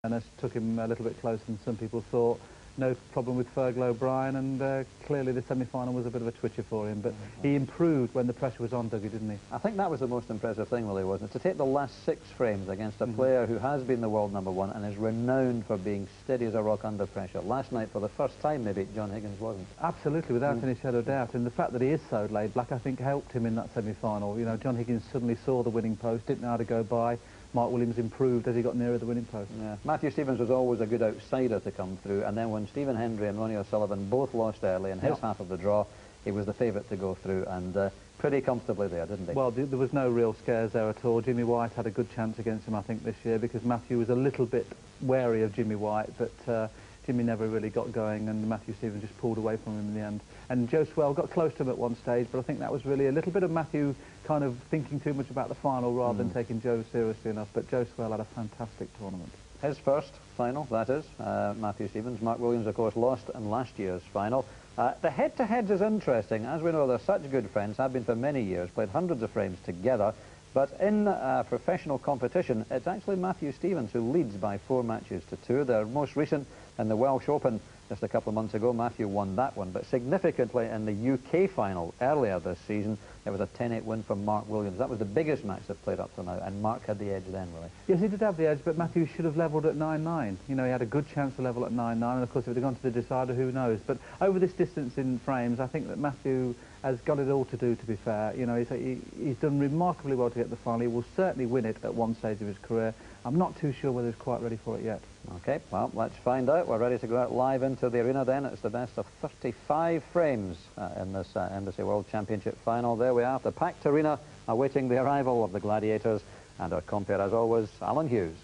and it took him a little bit closer than some people thought. No problem with Fergal O'Brien, and clearly the semi-final was a bit of a twitcher for him, but he improved when the pressure was on Dougie, didn't he? I think that was the most impressive thing, really, wasn't it? To take the last 6 frames against a player who has been the world #1 and is renowned for being steady as a rock under pressure. Last night, for the first time, maybe, John Higgins wasn't. Absolutely, without any shadow of doubt, and the fact that he is so laid back, I think, helped him in that semi-final. You know, John Higgins suddenly saw the winning post, didn't know how to go by. Mark Williams improved as he got nearer the winning post. Yeah. Matthew Stevens was always a good outsider to come through, and then when Stephen Hendry and Ronnie O'Sullivan both lost early in his half of the draw, he was the favourite to go through, and pretty comfortably there, didn't he? Well, there was no real scares there at all. Jimmy White had a good chance against him, I think, this year, because Matthew was a little bit wary of Jimmy White, but Jimmy never really got going, and Matthew Stevens just pulled away from him in the end. And Joe Swell got close to him at one stage, but I think that was really a little bit of Matthew kind of thinking too much about the final rather than taking Joe seriously enough. But Joe Swell had a fantastic tournament. His first final, that is, Matthew Stevens. Mark Williams, of course, lost in last year's final. The head-to-heads is interesting. As we know, they're such good friends, have been for many years, played hundreds of frames together. But in professional competition, it's actually Matthew Stevens who leads by 4 matches to 2. Their most recent in the Welsh Open just a couple of months ago, Matthew won that one. But significantly in the UK final earlier this season, it was a 10-8 win from Mark Williams. That was the biggest match they've played up to now, and Mark had the edge then, really. Yes, he did have the edge, but Matthew should have levelled at 9-9. You know, he had a good chance to level at 9-9, and of course if it had gone to the decider, who knows. But over this distance in frames, I think that Matthew has got it all to do, to be fair. You know, he's done remarkably well to get the final. He will certainly win it at one stage of his career. I'm not too sure whether he's quite ready for it yet. OK, well, let's find out. We're ready to go out live into the arena then. It's the best of 35 frames in this Embassy World Championship final. There we are, the packed arena, awaiting the arrival of the gladiators. And our compere, as always, Alan Hughes.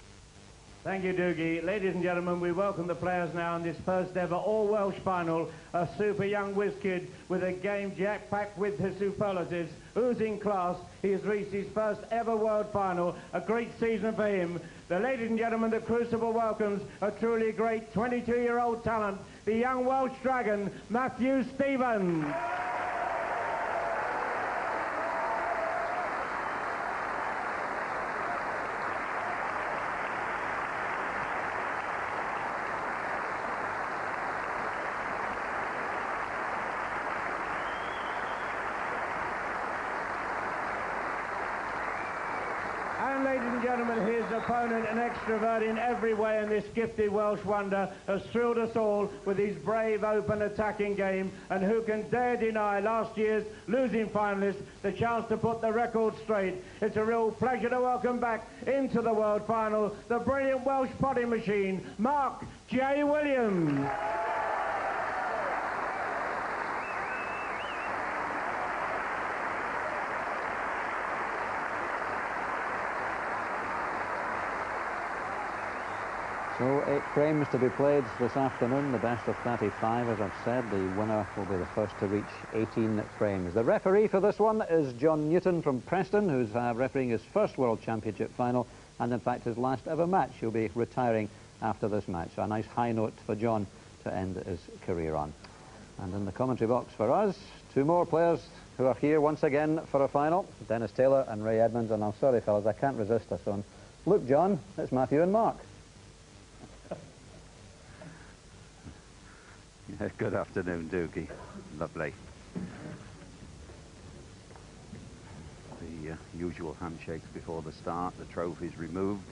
Thank you, Dougie. Ladies and gentlemen, we welcome the players now in this first ever all-Welsh final. A super young whiz kid with a game jack-packed with his superlatives. Oozing class, he has reached his first ever world final. A great season for him. The ladies and gentlemen, the Crucible welcomes a truly great 22-year-old talent, the young Welsh dragon, Matthew Stevens. And ladies and gentlemen, his opponent, an extrovert in every way, and this gifted Welsh wonder has thrilled us all with his brave, open, attacking game. And who can dare deny last year's losing finalist the chance to put the record straight? It's a real pleasure to welcome back into the world final the brilliant Welsh potting machine, Mark J. Williams. So 8 frames to be played this afternoon, the best of 35, as I've said. The winner will be the first to reach 18 frames. The referee for this one is John Newton from Preston, who's refereeing his first World Championship final, and in fact his last ever match. He'll be retiring after this match. So a nice high note for John to end his career on. And in the commentary box for us, 2 more players who are here once again for a final, Dennis Taylor and Ray Edmonds. And I'm sorry, fellas, I can't resist this one. Look, John, it's Matthew and Mark. Good afternoon, Dougie. Lovely. The usual handshakes before the start, the trophies removed.